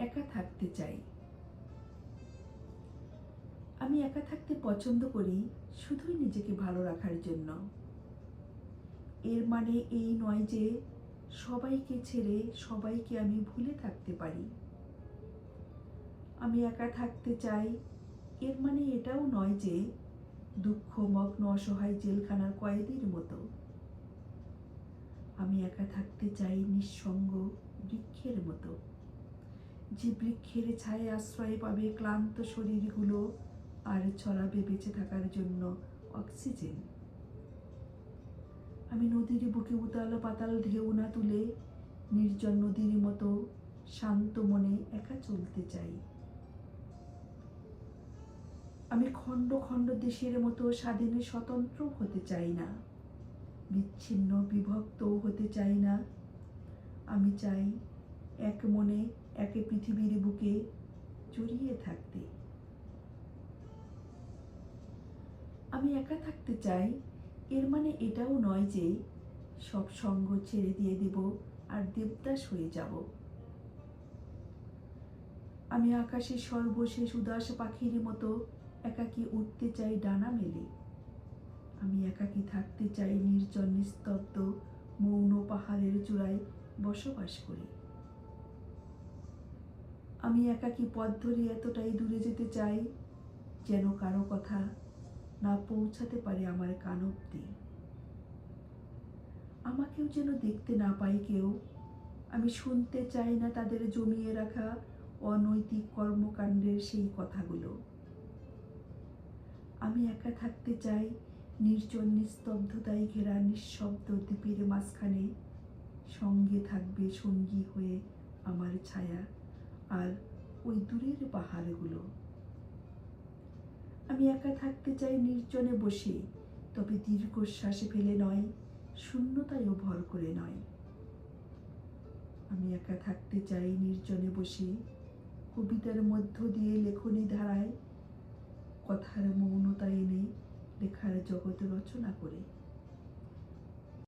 একা থাকতে চাই। আমি একা থাকতে পছন্দ করি শুধুই নিজেকে ভালো রাখার জন্য। এর মানে এই নয় যে সবাইকে ছেড়ে সবাইকে আমি ভুলে থাকতে পারি। আমি একা থাকতে চাই এর মানে এটাও নয় যে দুঃখমগ্ন অসহায় জেলখানার কয়েদির মতো। আমি একা থাকতে চাই নিঃসঙ্গ বৃক্ষের মতো, যে বৃক্ষের ছায়ে আশ্রয় পাবে ক্লান্ত শরীরগুলো আর ছড়াবে বেঁচে থাকার জন্য অক্সিজেন। আমি নদীর বুকে উতাল পাতাল ঢেউ না তুলে নির্জন নদীর মতো শান্ত মনে একা চলতে চাই। আমি খণ্ড খণ্ড দেশের মতো স্বাধীন স্বতন্ত্র হতে চাই না, বিচ্ছিন্ন বিভক্তও হতে চাই না। আমি চাই এক মনে এক পৃথিবীর বুকে জড়িয়ে থাকতে। আমি একা থাকতে চাই এর মানে এটাও নয় যে সব সঙ্গ ছেড়ে দিয়ে দেব আর দেবদাস হয়ে যাব। আমি আকাশের সর্বশেষ উদাস পাখির মতো একাকী উঠতে চাই ডানা মেলে। আমি একাকী থাকতে চাই নির্জন নিস্তব্ধ মৌন পাহাড়ের চূড়ায় বসবাস করে। আমি একাকী পথ ধরে এতটাই দূরে যেতে চাই যেন কারো কথা না পৌঁছাতে পারে আমার কান অবধি। আমাকেও যেন দেখতে না পায় কেউ। আমি শুনতে চাই না তাদের জমিয়ে রাখা অনৈতিক কর্মকাণ্ডের সেই কথাগুলো। আমি একা থাকতে চাই নির্জন নিস্তব্ধতায় ঘেরা নিঃশব্দ দ্বীপের মাঝখানে। সঙ্গে থাকবে সঙ্গী হয়ে আমার ছায়া আর ওই দূরের পাহাড়গুলো। আমি একা থাকতে চাই নির্জনে বসে, তবে দীর্ঘশ্বাসে ফেলে নয়, শূন্যতায়ও ভর করে নয়। আমি একা থাকতে চাই নির্জনে বসে, কবিতার মধ্য দিয়ে লেখনী ধারায় কথার মৌনতা এনে লেখার জগৎ রচনা করে।